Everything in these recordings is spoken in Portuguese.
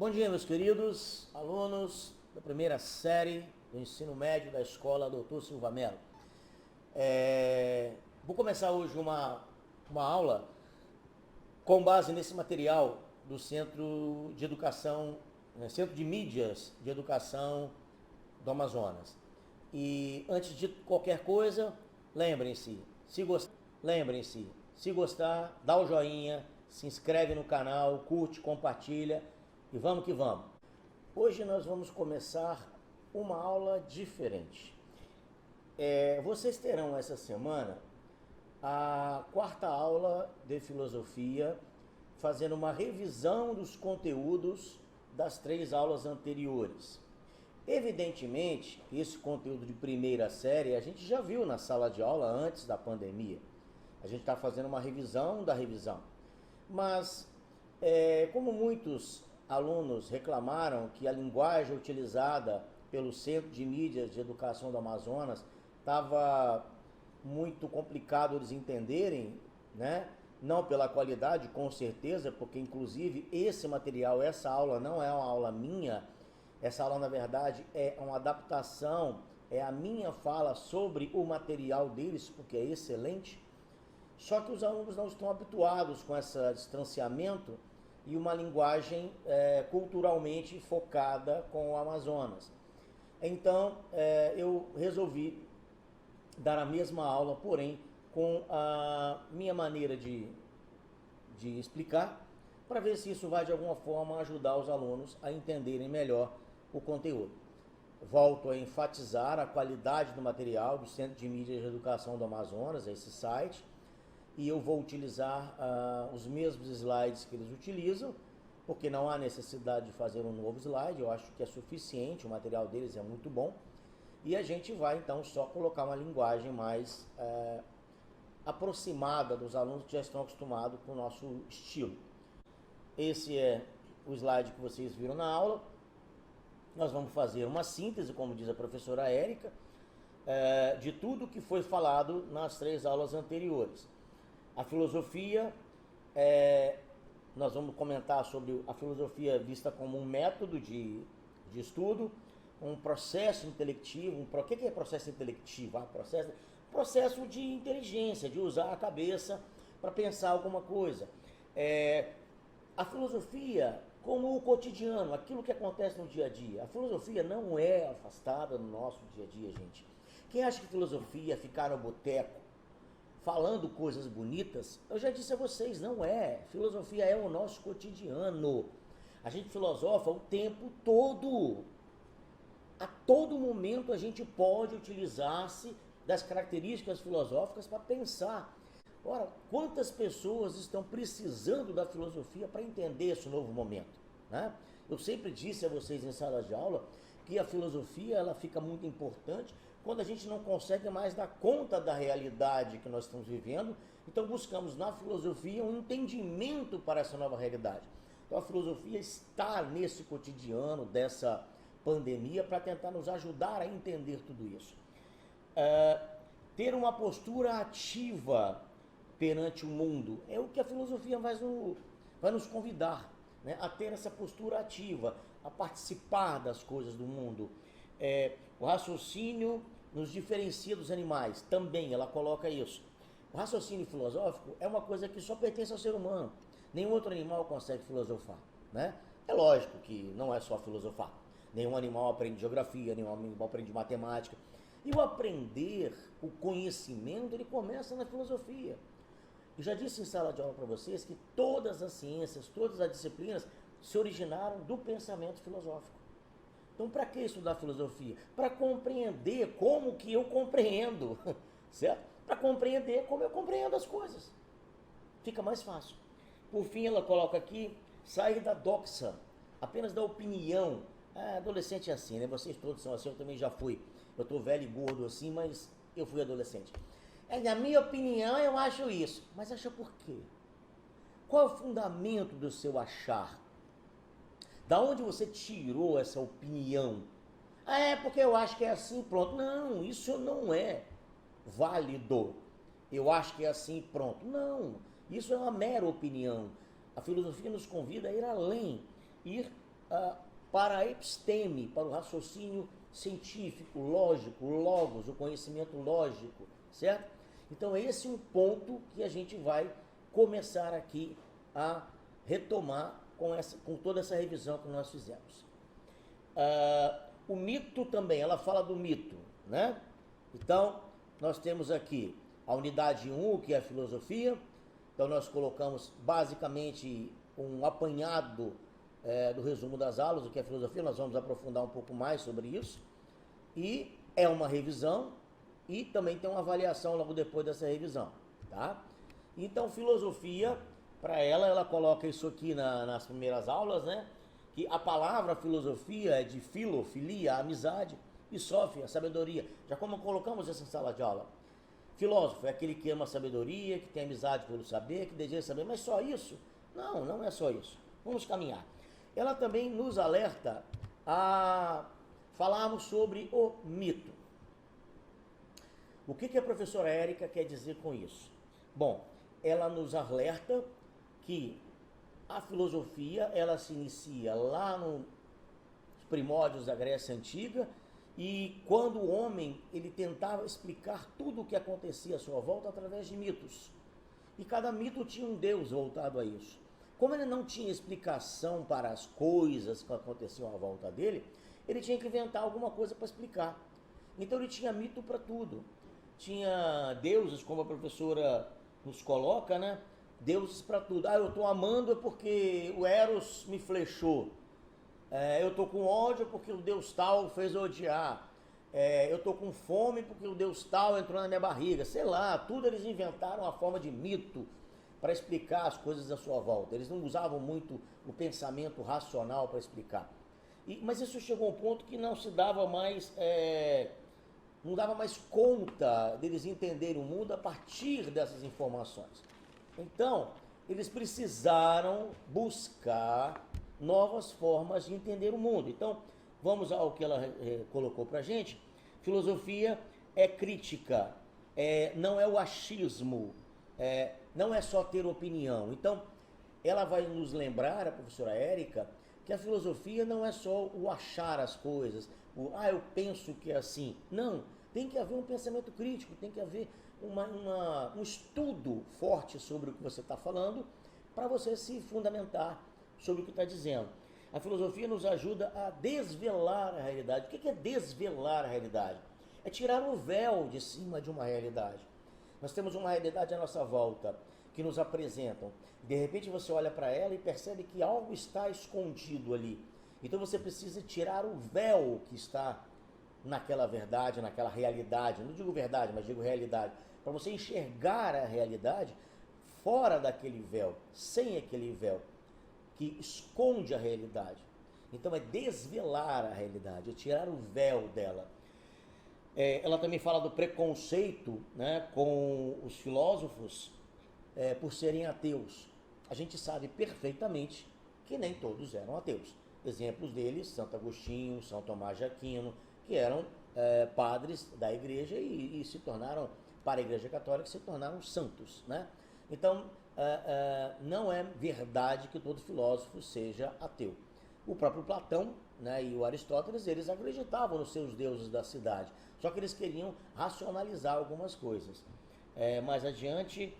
Bom dia, meus queridos alunos da primeira série do ensino médio da escola Dr. Silva Mello. Vou começar hoje uma aula com base nesse material do Centro de Educação, Centro de Mídias de Educação do Amazonas. E antes de qualquer coisa, lembrem-se, se gostar, dá o joinha, se inscreve no canal, curte, compartilha e vamos que vamos. Hoje nós vamos começar uma aula diferente. Vocês terão essa semana a quarta aula de filosofia, fazendo uma revisão dos conteúdos das 3 aulas anteriores. Evidentemente, esse conteúdo de primeira série a gente já viu na sala de aula antes da pandemia. A gente está fazendo uma revisão da revisão. Mas, como muitos alunos reclamaram que a linguagem utilizada pelo Centro de Mídias de Educação do Amazonas estava muito complicado eles entenderem, né? Não pela qualidade, com certeza, porque inclusive esse material, essa aula não é uma aula minha, essa aula na verdade é uma adaptação, é a minha fala sobre o material deles, porque é excelente. Só que os alunos não estão habituados com esse distanciamento e uma linguagem culturalmente focada com o Amazonas. Então, eu resolvi dar a mesma aula, porém, com a minha maneira de explicar, para ver se isso vai de alguma forma ajudar os alunos a entenderem melhor o conteúdo. Volto a enfatizar a qualidade do material do Centro de Mídias de Educação do Amazonas, esse site, e eu vou utilizar os mesmos slides que eles utilizam, porque não há necessidade de fazer um novo slide, eu acho que é suficiente, o material deles é muito bom, e a gente vai então só colocar uma linguagem mais aproximada dos alunos que já estão acostumados com o nosso estilo. Esse é o slide que vocês viram na aula. Nós vamos fazer uma síntese, como diz a professora Érica, de tudo que foi falado nas 3 aulas anteriores. A filosofia, nós vamos comentar sobre a filosofia vista como um método de estudo, um processo intelectivo. O que é processo intelectivo? Processo de inteligência, de usar a cabeça para pensar alguma coisa. A filosofia como o cotidiano, aquilo que acontece no dia a dia. A filosofia não é afastada no nosso dia a dia, gente. Quem acha que filosofia é ficar no boteco falando coisas bonitas, eu já disse a vocês, não é. Filosofia é o nosso cotidiano. A gente filosofa o tempo todo. A todo momento a gente pode utilizar-se das características filosóficas para pensar. Ora, quantas pessoas estão precisando da filosofia para entender esse novo momento, né? Eu sempre disse a vocês em sala de aula que a filosofia ela fica muito importante quando a gente não consegue mais dar conta da realidade que nós estamos vivendo. Então buscamos na filosofia um entendimento para essa nova realidade. Então a filosofia está nesse cotidiano dessa pandemia para tentar nos ajudar a entender tudo isso. Ter uma postura ativa perante o mundo é o que a filosofia vai nos convidar, né, a ter essa postura ativa, a participar das coisas do mundo. O raciocínio nos diferencia dos animais, também ela coloca isso. O raciocínio filosófico é uma coisa que só pertence ao ser humano. Nenhum outro animal consegue filosofar, né? É lógico que não é só filosofar. Nenhum animal aprende geografia, nenhum animal aprende matemática. E o aprender, o conhecimento, ele começa na filosofia. Eu já disse em sala de aula para vocês que todas as ciências, todas as disciplinas se originaram do pensamento filosófico. Então, para que estudar filosofia? Para compreender como que eu compreendo, certo? Para compreender como eu compreendo as coisas. Fica mais fácil. Por fim, ela coloca aqui, sair da doxa, apenas da opinião. Adolescente é assim, né? Vocês todos são assim, eu também já fui. Eu estou velho e gordo assim, mas eu fui adolescente. Na minha opinião, eu acho isso. Mas acha por quê? Qual é o fundamento do seu achar? Da onde você tirou essa opinião? Porque eu acho que é assim, pronto. Não, isso não é válido. Eu acho que é assim, pronto. Não, isso é uma mera opinião. A filosofia nos convida a ir além, ir para a episteme, para o raciocínio científico, lógico, logos, o conhecimento lógico, certo? Então esse é um ponto que a gente vai começar aqui a retomar com toda essa revisão que nós fizemos. O mito também, ela fala do mito, né? Então, nós temos aqui a unidade 1, que é a filosofia. Então, nós colocamos basicamente um apanhado do resumo das aulas, do que é filosofia. Nós vamos aprofundar um pouco mais sobre isso. E é uma revisão e também tem uma avaliação logo depois dessa revisão, tá? Então, filosofia, para ela coloca isso aqui nas primeiras aulas, né? Que a palavra filosofia é de filia, amizade, e sofia, sabedoria. Já como colocamos essa sala de aula. Filósofo é aquele que ama a sabedoria, que tem amizade pelo saber, que deseja saber, mas só isso? Não, não é só isso. Vamos caminhar. Ela também nos alerta a falarmos sobre o mito. O que a professora Érica quer dizer com isso? Bom, ela nos alerta que a filosofia, ela se inicia lá nos primórdios da Grécia Antiga, e quando o homem ele tentava explicar tudo o que acontecia à sua volta através de mitos. E cada mito tinha um deus voltado a isso. Como ele não tinha explicação para as coisas que aconteciam à volta dele, ele tinha que inventar alguma coisa para explicar. Então ele tinha mito para tudo. Tinha deuses, como a professora nos coloca, né? Deuses para tudo. Eu estou amando é porque o Eros me flechou. Eu estou com ódio porque o Deus tal fez eu odiar. Eu estou com fome porque o Deus tal entrou na minha barriga. Sei lá, tudo eles inventaram a forma de mito para explicar as coisas à sua volta. Eles não usavam muito o pensamento racional para explicar. Mas isso chegou a um ponto que não se dava mais... não dava mais conta deles entenderem o mundo a partir dessas informações. Então, eles precisaram buscar novas formas de entender o mundo. Então, vamos ao que ela colocou para a gente. Filosofia é crítica, não é o achismo, não é só ter opinião. Então, ela vai nos lembrar, a professora Érica, que a filosofia não é só o achar as coisas, eu penso que é assim. Não, tem que haver um pensamento crítico, tem que haver um estudo forte sobre o que você está falando, para você se fundamentar sobre o que está dizendo. A filosofia nos ajuda a desvelar a realidade. O que é desvelar a realidade? É tirar o véu de cima de uma realidade. Nós temos uma realidade à nossa volta, que nos apresentam. De repente você olha para ela e percebe que algo está escondido ali. Então você precisa tirar o véu que está naquela verdade, naquela realidade. Não digo verdade, mas digo realidade. Para você enxergar a realidade fora daquele véu, sem aquele véu que esconde a realidade. Então é desvelar a realidade, é tirar o véu dela. Ela também fala do preconceito, né, com os filósofos por serem ateus. A gente sabe perfeitamente que nem todos eram ateus. Exemplos deles, Santo Agostinho, São Tomás de Aquino, que eram padres da igreja e se tornaram, para a igreja católica, se tornaram santos, né? Então, não é verdade que todo filósofo seja ateu. O próprio Platão, né, e o Aristóteles, eles acreditavam nos seus deuses da cidade, só que eles queriam racionalizar algumas coisas. Mais adiante,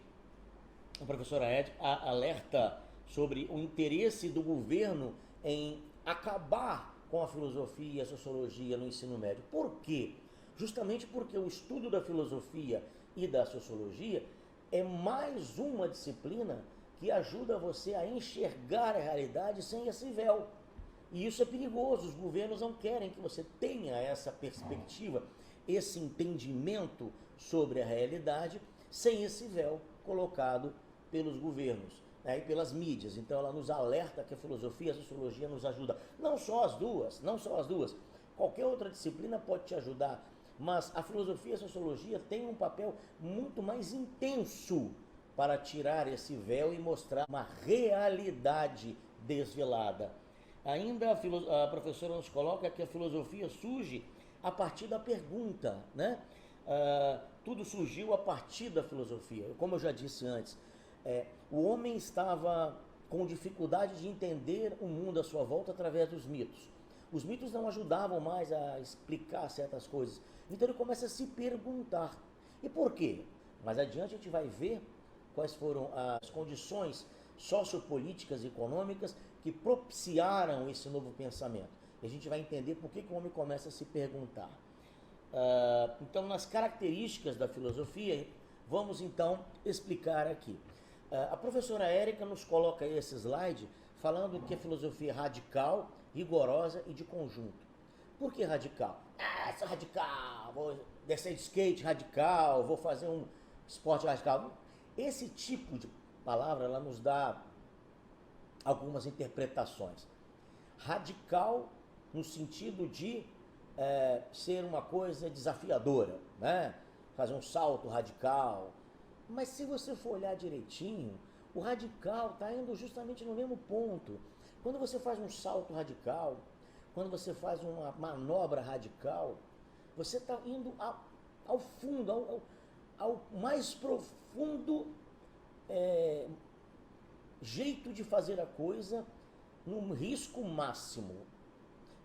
a professora Érica alerta sobre o interesse do governo em acabar com a filosofia e a sociologia no ensino médio. Por quê? Justamente porque o estudo da filosofia e da sociologia é mais uma disciplina que ajuda você a enxergar a realidade sem esse véu. E isso é perigoso, os governos não querem que você tenha essa perspectiva, esse entendimento sobre a realidade, sem esse véu colocado pelos governos, né, e pelas mídias. Então ela nos alerta que a filosofia e a sociologia nos ajudam. Não só as duas. Qualquer outra disciplina pode te ajudar, mas a filosofia e a sociologia têm um papel muito mais intenso para tirar esse véu e mostrar uma realidade desvelada. Ainda a professora nos coloca que a filosofia surge a partir da pergunta, né? Tudo surgiu a partir da filosofia. Como eu já disse antes, o homem estava com dificuldade de entender o mundo à sua volta através dos mitos. Os mitos não ajudavam mais a explicar certas coisas. Então ele começa a se perguntar. E por quê? Mais adiante a gente vai ver quais foram as condições sociopolíticas e econômicas que propiciaram esse novo pensamento. E a gente vai entender por que o homem começa a se perguntar. Então, nas características da filosofia, vamos então explicar aqui. A professora Érica nos coloca esse slide falando que a filosofia é radical, rigorosa e de conjunto. Por que radical? Sou radical, vou descer de skate radical, vou fazer um esporte radical. Esse tipo de palavra, ela nos dá algumas interpretações. Radical no sentido de ser uma coisa desafiadora, né? Fazer um salto radical. Mas se você for olhar direitinho, o radical está indo justamente no mesmo ponto. Quando você faz um salto radical, quando você faz uma manobra radical, você está indo ao fundo, ao mais profundo jeito de fazer a coisa num risco máximo.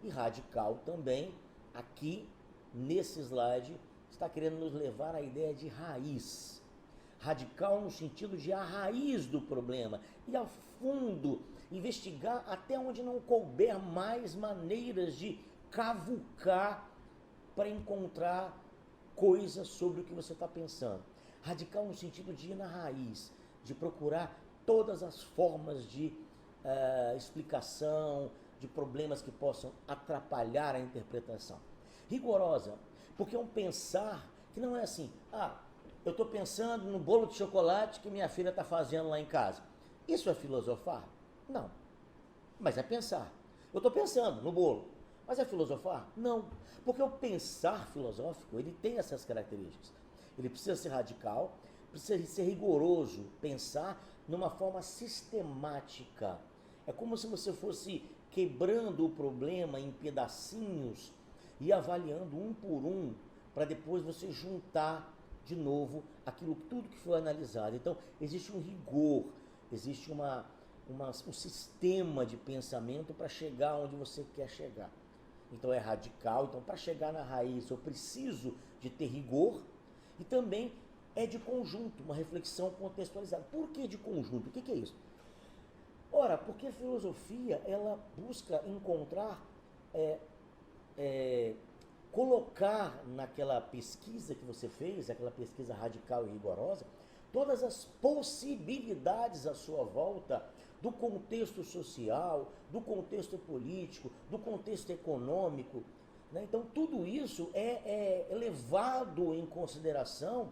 E radical também, aqui nesse slide, está querendo nos levar à ideia de raiz. Radical no sentido de a raiz do problema, ir ao fundo, investigar até onde não couber mais maneiras de cavucar para encontrar coisas sobre o que você está pensando. Radical no sentido de ir na raiz, de procurar todas as formas de explicação, de problemas que possam atrapalhar a interpretação. Rigorosa, porque é um pensar que não é assim, eu estou pensando no bolo de chocolate que minha filha está fazendo lá em casa. Isso é filosofar? Não. Mas é pensar. Eu estou pensando no bolo. Mas é filosofar? Não. Porque o pensar filosófico, ele tem essas características. Ele precisa ser radical, precisa ser rigoroso, pensar numa forma sistemática. É como se você fosse quebrando o problema em pedacinhos e avaliando um por um, para depois você juntar de novo tudo que foi analisado. Então, existe um rigor, existe um sistema de pensamento para chegar onde você quer chegar. Então, é radical. Então, para chegar na raiz, eu preciso de ter rigor e também é de conjunto, uma reflexão contextualizada. Por que de conjunto? O que é isso? Ora, porque a filosofia, ela busca encontrar, colocar naquela pesquisa que você fez, aquela pesquisa radical e rigorosa, todas as possibilidades à sua volta do contexto social, do contexto político, do contexto econômico, né? Então tudo isso é levado em consideração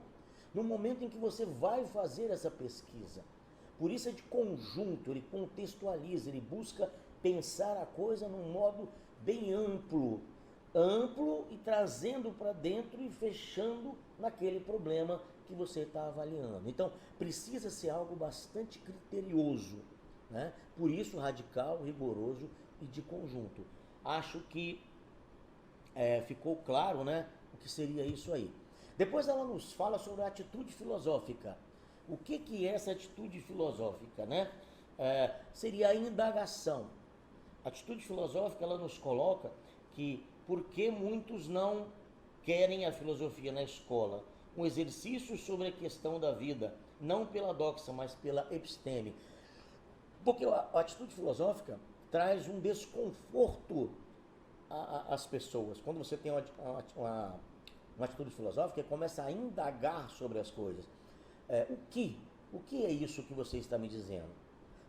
no momento em que você vai fazer essa pesquisa. Por isso é de conjunto, ele contextualiza, ele busca pensar a coisa num modo bem amplo e trazendo para dentro e fechando naquele problema que você está avaliando. Então, precisa ser algo bastante criterioso, né? Por isso, radical, rigoroso e de conjunto. Acho que ficou claro, né, o que seria isso aí. Depois ela nos fala sobre a atitude filosófica. O que é essa atitude filosófica, né? Seria a indagação. A atitude filosófica, ela nos coloca que por que muitos não querem a filosofia na escola? Um exercício sobre a questão da vida, não pela doxa, mas pela episteme. Porque a atitude filosófica traz um desconforto às pessoas. Quando você tem uma atitude filosófica, começa a indagar sobre as coisas. O que é isso que você está me dizendo?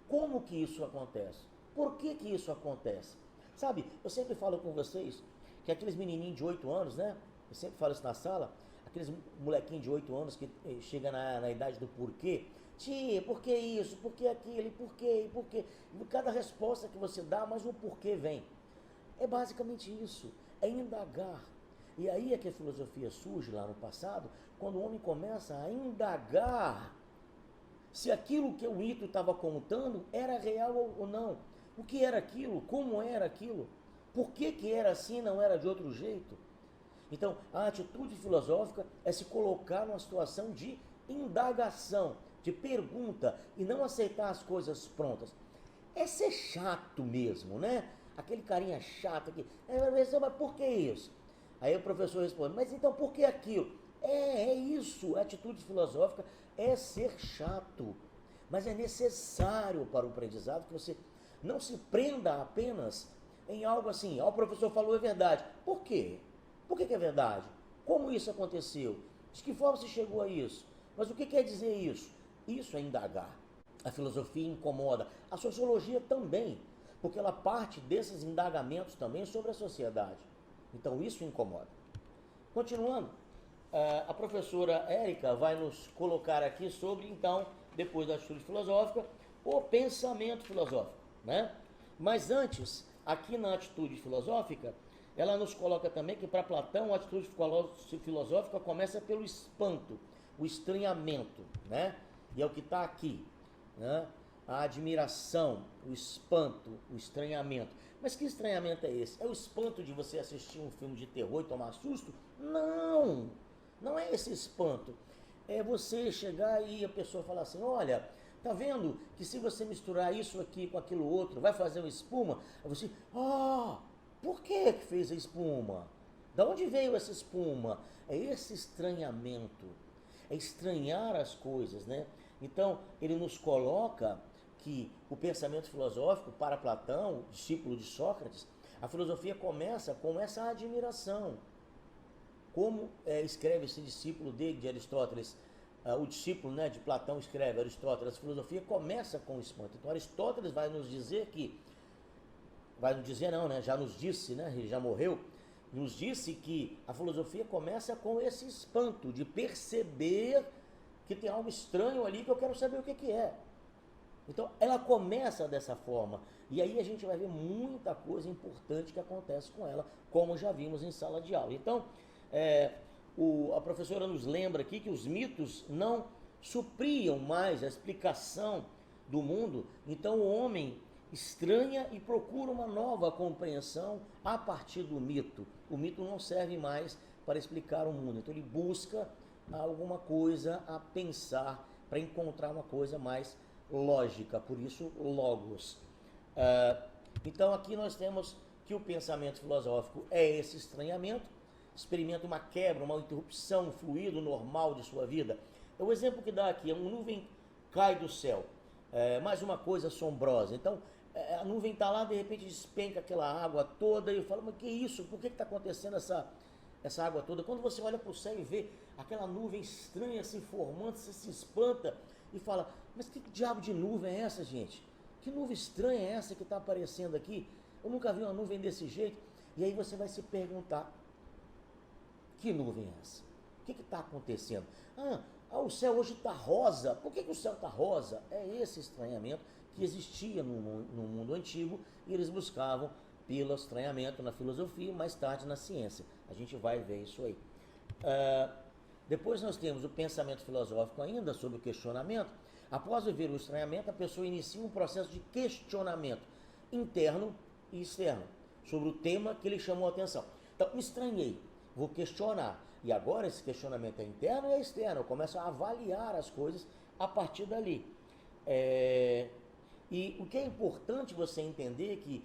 Como que isso acontece? Por que isso acontece? Sabe, eu sempre falo com vocês que aqueles menininhos de 8 anos, né? Eu sempre falo isso na sala, aqueles molequinhos de 8 anos que chegam na idade do porquê. Tia, por que isso? Por que aquilo? Por quê? Por quê? E cada resposta que você dá, mais um porquê vem. É basicamente isso, é indagar. E aí é que a filosofia surge lá no passado, quando o homem começa a indagar se aquilo que o Ito estava contando era real ou não. O que era aquilo? Como era aquilo? Por que era assim, não era de outro jeito? Então, a atitude filosófica é se colocar numa situação de indagação, de pergunta, e não aceitar as coisas prontas. é ser chato mesmo, né? Aquele carinha chato aqui. Professor, mas por que isso? Aí o professor responde, mas então por que aquilo? É isso, a atitude filosófica é ser chato. Mas é necessário para o aprendizado que você não se prenda apenas em algo assim, o professor falou é verdade. Por quê? Por que é verdade? Como isso aconteceu? De que forma você chegou a isso? Mas o que quer dizer isso? Isso é indagar. A filosofia incomoda. A sociologia também, porque ela parte desses indagamentos também sobre a sociedade. Então isso incomoda. Continuando, a professora Érica vai nos colocar aqui sobre, então, depois da atitude filosófica, o pensamento filosófico, né? Mas antes, aqui na atitude filosófica, ela nos coloca também que para Platão a atitude filosófica começa pelo espanto, o estranhamento, né? E é o que está aqui, né? A admiração, o espanto, o estranhamento. Mas que estranhamento é esse? É o espanto de você assistir um filme de terror e tomar susto? Não! Não é esse espanto. É você chegar e a pessoa falar assim, olha, tá vendo que se você misturar isso aqui com aquilo outro, vai fazer uma espuma? Aí você, por que fez a espuma? Da onde veio essa espuma? É esse estranhamento. É estranhar as coisas, né? Então, ele nos coloca que o pensamento filosófico, para Platão, discípulo de Sócrates, a filosofia começa com essa admiração. Como escreve esse discípulo dele, de Aristóteles, o discípulo, né, de Platão escreve, Aristóteles, a filosofia começa com o espanto. Então Aristóteles vai nos dizer que, vai nos dizer não, né, já nos disse, né, ele já morreu, nos disse que a filosofia começa com esse espanto, de perceber que tem algo estranho ali que eu quero saber o que é. Então ela começa dessa forma, e aí a gente vai ver muita coisa importante que acontece com ela, como já vimos em sala de aula. Então, a professora nos lembra aqui que os mitos não supriam mais a explicação do mundo, então o homem estranha e procura uma nova compreensão a partir do mito. O mito não serve mais para explicar o mundo, então ele busca alguma coisa a pensar para encontrar uma coisa mais lógica, por isso logos. Então aqui nós temos que o pensamento filosófico é esse estranhamento, experimenta uma quebra, uma interrupção, um fluido normal de sua vida. O exemplo que dá aqui é uma nuvem cai do céu, mais uma coisa assombrosa. Então a nuvem está lá, de repente despenca aquela água toda, e eu falo, mas que isso? Por que está acontecendo essa água toda? Quando você olha para o céu e vê aquela nuvem estranha se formando, você se espanta e fala, mas que diabo de nuvem é essa, gente? Que nuvem estranha é essa que está aparecendo aqui? Eu nunca vi uma nuvem desse jeito. E aí você vai se perguntar, que nuvem é essa? O que está acontecendo? O céu hoje está rosa. Por que o céu está rosa? É esse estranhamento que existia no mundo antigo e eles buscavam pelo estranhamento na filosofia e mais tarde na ciência. A gente vai ver isso aí. Depois nós temos o pensamento filosófico ainda sobre o questionamento. Após viver o estranhamento, a pessoa inicia um processo de questionamento interno e externo sobre o tema que lhe chamou a atenção. Então, me estranhei, vou questionar. E agora esse questionamento é interno e é externo. Eu começo a avaliar as coisas a partir dali. E o que é importante você entender é que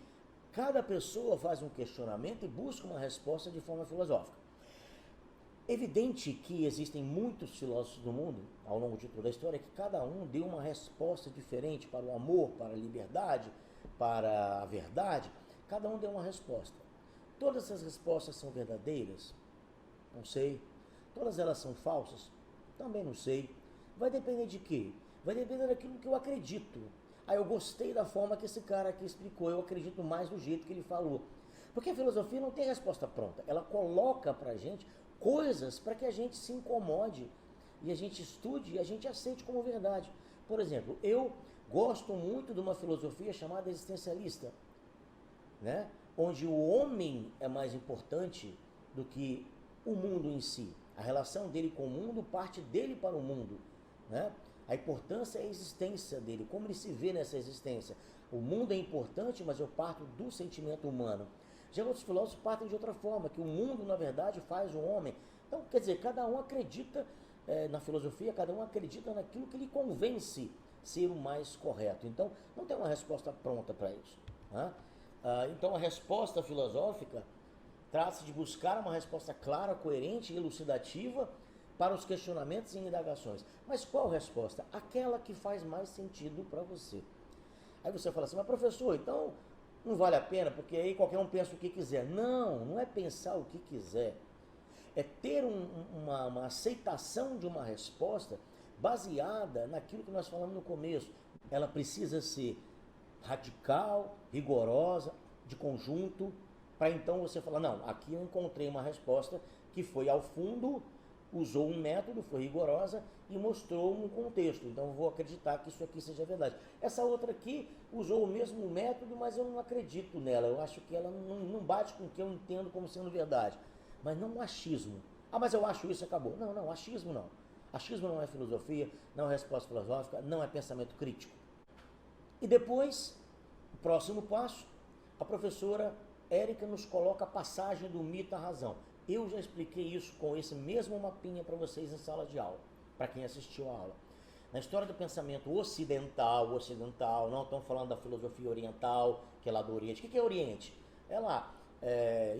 cada pessoa faz um questionamento e busca uma resposta de forma filosófica. Evidente que existem muitos filósofos no mundo, ao longo de toda a história, que cada um deu uma resposta diferente para o amor, para a liberdade, para a verdade. Cada um deu uma resposta. Todas essas respostas são verdadeiras? Não sei. Todas elas são falsas? Também não sei. Vai depender de quê? Vai depender daquilo que eu acredito. Eu gostei da forma que esse cara aqui explicou, eu acredito mais do jeito que ele falou. Porque a filosofia não tem resposta pronta. Ela coloca pra gente coisas para que a gente se incomode e a gente estude e a gente aceite como verdade. Por exemplo, eu gosto muito de uma filosofia chamada existencialista, né? Onde o homem é mais importante do que o mundo em si. A relação dele com o mundo parte dele para o mundo, né? A importância é a existência dele, como ele se vê nessa existência. O mundo é importante, mas eu parto do sentimento humano. Já outros filósofos partem de outra forma, que o mundo, na verdade, faz o homem. Então, quer dizer, cada um acredita na filosofia, cada um acredita naquilo que lhe convence ser o mais correto. Então, não tem uma resposta pronta para isso. Né? Então, a resposta filosófica trata-se de buscar uma resposta clara, coerente e elucidativa para os questionamentos e indagações. Mas qual resposta? Aquela que faz mais sentido para você. Aí você fala assim, mas professor, então não vale a pena, porque aí qualquer um pensa o que quiser. Não, não é pensar o que quiser. É ter uma aceitação de uma resposta baseada naquilo que nós falamos no começo. Ela precisa ser radical, rigorosa, de conjunto, para então você falar, não, aqui eu encontrei uma resposta que foi ao fundo, usou um método, foi rigorosa e mostrou um contexto. Então eu vou acreditar que isso aqui seja verdade. Essa outra aqui usou o mesmo método, mas eu não acredito nela. Eu acho que ela não bate com o que eu entendo como sendo verdade. Mas não o achismo. Ah, mas eu acho isso e acabou. Não, não, achismo não. Achismo não é filosofia, não é resposta filosófica, não é pensamento crítico. E depois, o próximo passo, a professora Érica nos coloca a passagem do mito à razão. Eu já expliquei isso com esse mesmo mapinha para vocês em sala de aula, para quem assistiu a aula. Na história do pensamento ocidental, não estamos falando da filosofia oriental, que é lá do Oriente. O que é Oriente? É lá,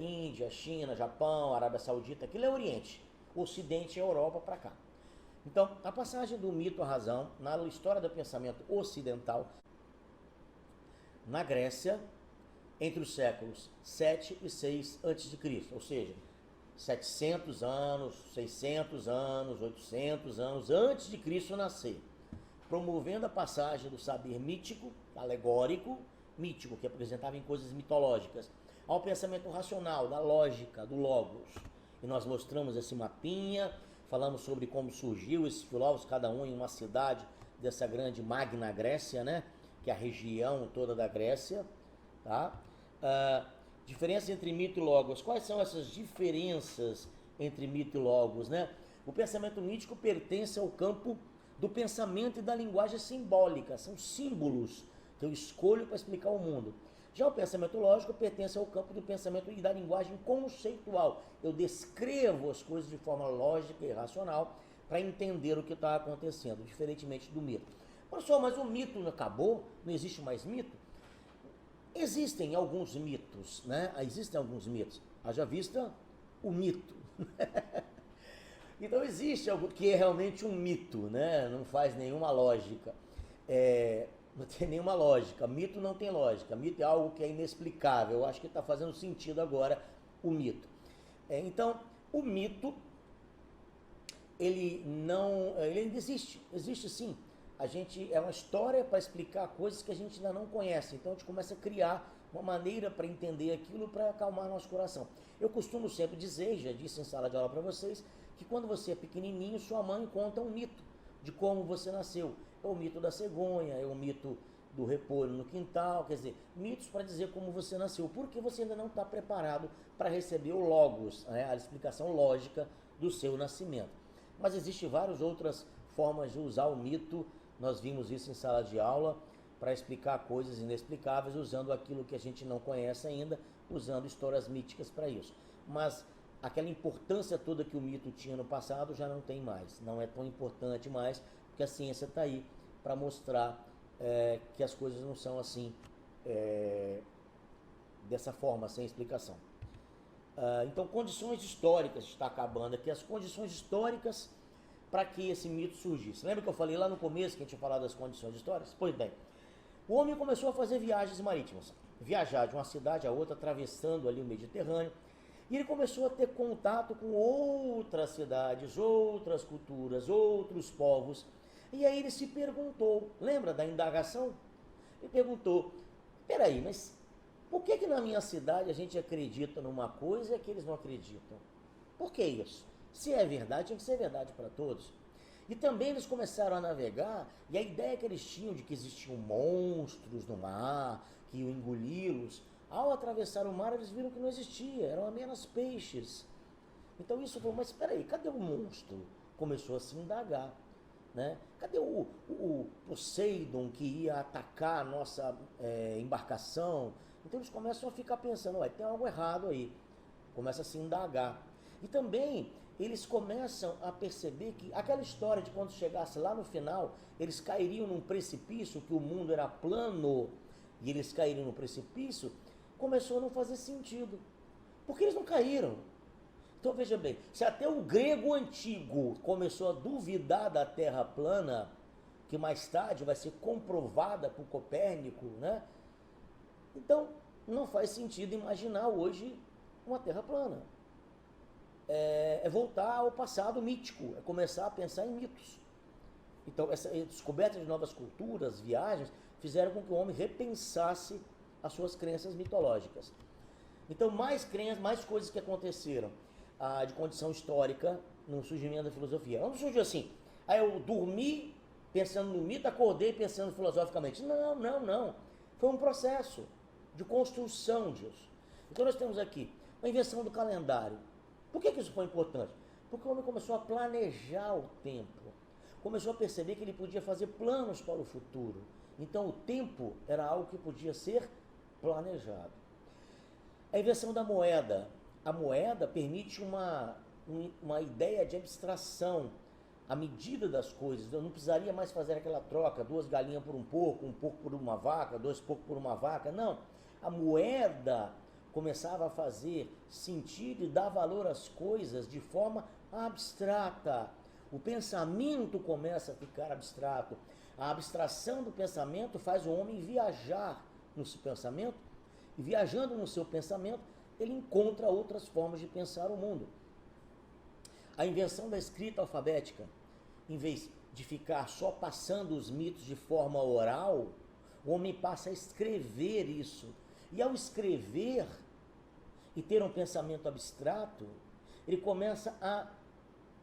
Índia, China, Japão, Arábia Saudita, aquilo é Oriente. O Ocidente é Europa para cá. Então, a passagem do mito à razão, na história do pensamento ocidental, na Grécia, entre os séculos 7 e 6 a.C., ou seja, 700 anos, 600 anos, 800 anos antes de Cristo nascer, promovendo a passagem do saber mítico, alegórico, mítico, que apresentava em coisas mitológicas, ao pensamento racional, da lógica, do logos. E nós mostramos esse mapinha, falamos sobre como surgiu esses filósofos, cada um em uma cidade dessa grande Magna Grécia, né? Que é a região toda da Grécia, tá? Diferença entre mito e logos. Quais são essas diferenças entre mito e logos, né? O pensamento mítico pertence ao campo do pensamento e da linguagem simbólica. São símbolos que eu escolho para explicar o mundo. Já o pensamento lógico pertence ao campo do pensamento e da linguagem conceitual. Eu descrevo as coisas de forma lógica e racional para entender o que está acontecendo, diferentemente do mito. Professor, mas o mito não acabou? Não existe mais mito? Existem alguns mitos, né? Existem alguns mitos. Haja vista o mito. Então existe algo que é realmente um mito, né? Não faz nenhuma lógica. Não tem nenhuma lógica. Mito não tem lógica. Mito é algo que é inexplicável. Eu acho que está fazendo sentido agora o mito. Então, o mito, ele ainda existe. Existe sim. É uma história para explicar coisas que a gente ainda não conhece. Então a gente começa a criar uma maneira para entender aquilo, para acalmar nosso coração. Eu costumo sempre dizer, já disse em sala de aula para vocês, que quando você é pequenininho, sua mãe conta um mito de como você nasceu. É o mito da cegonha, é o mito do repolho no quintal, quer dizer, mitos para dizer como você nasceu, porque você ainda não está preparado para receber o logos, né, a explicação lógica do seu nascimento. Mas existem várias outras formas de usar o mito. Nós vimos isso em sala de aula para explicar coisas inexplicáveis, usando aquilo que a gente não conhece ainda, usando histórias míticas para isso. Mas aquela importância toda que o mito tinha no passado já não tem mais, não é tão importante mais, porque a ciência está aí para mostrar que as coisas não são assim, dessa forma, sem explicação. Então, condições históricas, está acabando aqui, as condições históricas para que esse mito surgisse. Lembra que eu falei lá no começo que a gente ia falar das condições históricas? Pois bem, o homem começou a fazer viagens marítimas, viajar de uma cidade a outra, atravessando ali o Mediterrâneo, e ele começou a ter contato com outras cidades, outras culturas, outros povos, e aí ele se perguntou, lembra da indagação? Ele perguntou, peraí, mas por que na minha cidade a gente acredita numa coisa que eles não acreditam? Por que isso? Se é verdade, tem que ser verdade para todos. E também eles começaram a navegar, e a ideia que eles tinham de que existiam monstros no mar, que iam engoli-los, ao atravessar o mar eles viram que não existia, eram apenas peixes. Então isso falou, mas espera aí, cadê o monstro? Começou a se indagar, né? Cadê o Poseidon que ia atacar a nossa embarcação? Então eles começam a ficar pensando, tem algo errado aí. Começa a se indagar. E também eles começam a perceber que aquela história de quando chegasse lá no final, eles cairiam num precipício, que o mundo era plano, e eles caíram no precipício, começou a não fazer sentido. Porque eles não caíram. Então veja bem, se até o grego antigo começou a duvidar da Terra plana, que mais tarde vai ser comprovada por Copérnico, né? Então não faz sentido imaginar hoje uma Terra plana. É voltar ao passado mítico, é começar a pensar em mitos. Então essa descoberta de novas culturas, viagens, fizeram com que o homem repensasse as suas crenças mitológicas. Então mais crenças, mais coisas que aconteceram de condição histórica no surgimento da filosofia. Não surgiu assim, aí eu dormi pensando no mito, acordei pensando filosoficamente. Não. Foi um processo de construção disso. Então nós temos aqui a invenção do calendário. Por que isso foi importante? Porque o homem começou a planejar o tempo. Começou a perceber que ele podia fazer planos para o futuro. Então o tempo era algo que podia ser planejado. A invenção da moeda. A moeda permite uma ideia de abstração, a medida das coisas. Eu não precisaria mais fazer aquela troca, 2 galinhas por um porco por uma vaca, 2 porcos por uma vaca. Não. A moeda começava a fazer sentido e dar valor às coisas de forma abstrata. O pensamento começa a ficar abstrato. A abstração do pensamento faz o homem viajar no seu pensamento, e viajando no seu pensamento, ele encontra outras formas de pensar o mundo. A invenção da escrita alfabética, em vez de ficar só passando os mitos de forma oral, o homem passa a escrever isso. E ao escrever e ter um pensamento abstrato, ele começa a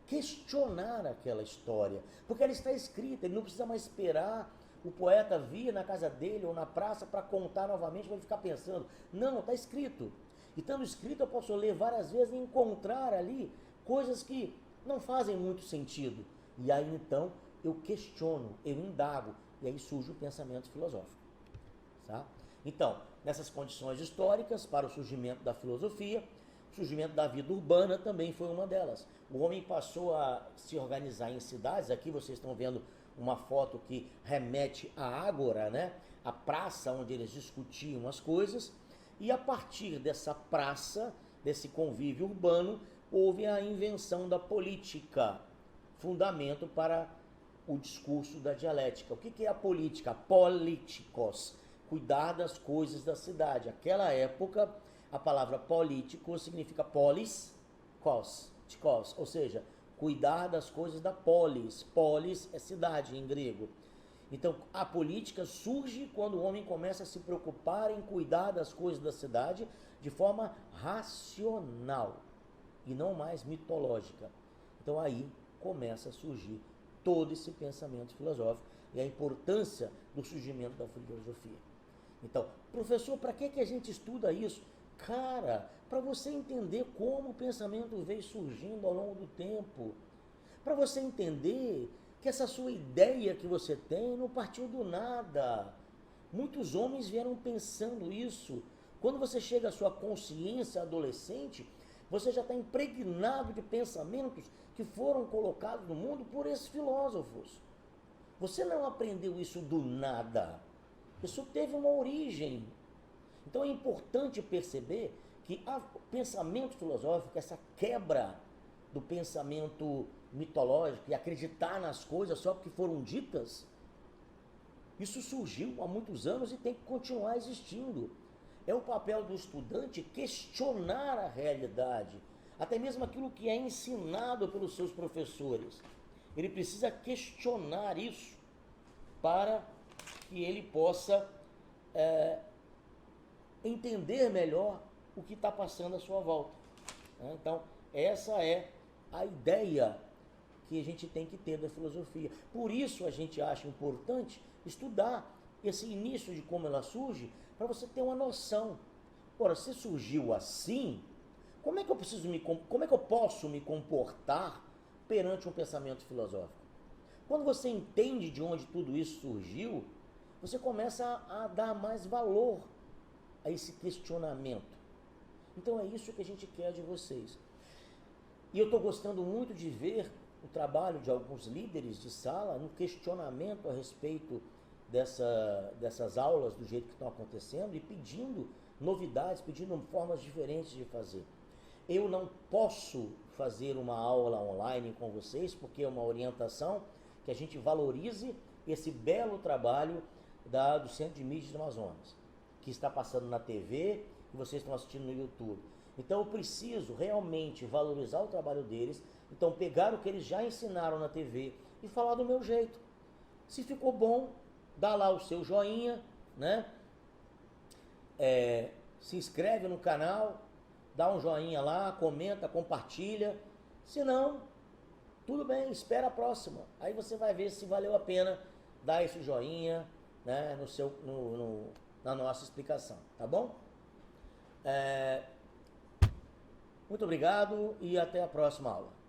questionar aquela história, porque ela está escrita, ele não precisa mais esperar o poeta vir na casa dele ou na praça para contar novamente, para ele ficar pensando. Não, está escrito. E estando escrito, eu posso ler várias vezes e encontrar ali coisas que não fazem muito sentido. E aí então eu questiono, eu indago, e aí surge o pensamento filosófico. Tá? Então, nessas condições históricas, para o surgimento da filosofia, o surgimento da vida urbana também foi uma delas. O homem passou a se organizar em cidades. Aqui vocês estão vendo uma foto que remete à ágora, né? A praça onde eles discutiam as coisas. E a partir dessa praça, desse convívio urbano, houve a invenção da política, fundamento para o discurso da dialética. O que é a política? Políticos, cuidar das coisas da cidade. Naquela época, a palavra político significa polis, tikos, ou seja, cuidar das coisas da polis. Polis é cidade em grego. Então, a política surge quando o homem começa a se preocupar em cuidar das coisas da cidade de forma racional e não mais mitológica. Então, aí começa a surgir todo esse pensamento filosófico e a importância do surgimento da filosofia. Então, professor, para que a gente estuda isso? Cara, para você entender como o pensamento veio surgindo ao longo do tempo. Para você entender que essa sua ideia que você tem não partiu do nada. Muitos homens vieram pensando isso. Quando você chega à sua consciência adolescente, você já está impregnado de pensamentos que foram colocados no mundo por esses filósofos. Você não aprendeu isso do nada. Isso teve uma origem. Então é importante perceber que o pensamento filosófico, essa quebra do pensamento mitológico e acreditar nas coisas só porque foram ditas, isso surgiu há muitos anos e tem que continuar existindo. É o papel do estudante questionar a realidade, até mesmo aquilo que é ensinado pelos seus professores. Ele precisa questionar isso para que ele possa entender melhor o que está passando à sua volta. Então, essa é a ideia que a gente tem que ter da filosofia. Por isso a gente acha importante estudar esse início de como ela surge, para você ter uma noção. Ora, se surgiu assim, como é que eu posso me comportar perante um pensamento filosófico? Quando você entende de onde tudo isso surgiu, você começa a dar mais valor a esse questionamento. Então é isso que a gente quer de vocês. E eu estou gostando muito de ver o trabalho de alguns líderes de sala no questionamento a respeito dessas aulas do jeito que estão acontecendo e pedindo novidades, pedindo formas diferentes de fazer. Eu não posso fazer uma aula online com vocês porque é uma orientação que a gente valorize esse belo trabalho do Centro de Mídias do Amazonas, que está passando na TV e vocês estão assistindo no YouTube. Então eu preciso realmente valorizar o trabalho deles, então pegar o que eles já ensinaram na TV e falar do meu jeito. Se ficou bom, dá lá o seu joinha, né? Se inscreve no canal, dá um joinha lá, comenta, compartilha. Se não, tudo bem, espera a próxima. Aí você vai ver se valeu a pena dar esse joinha, né, na nossa explicação, tá bom? Muito obrigado e até a próxima aula.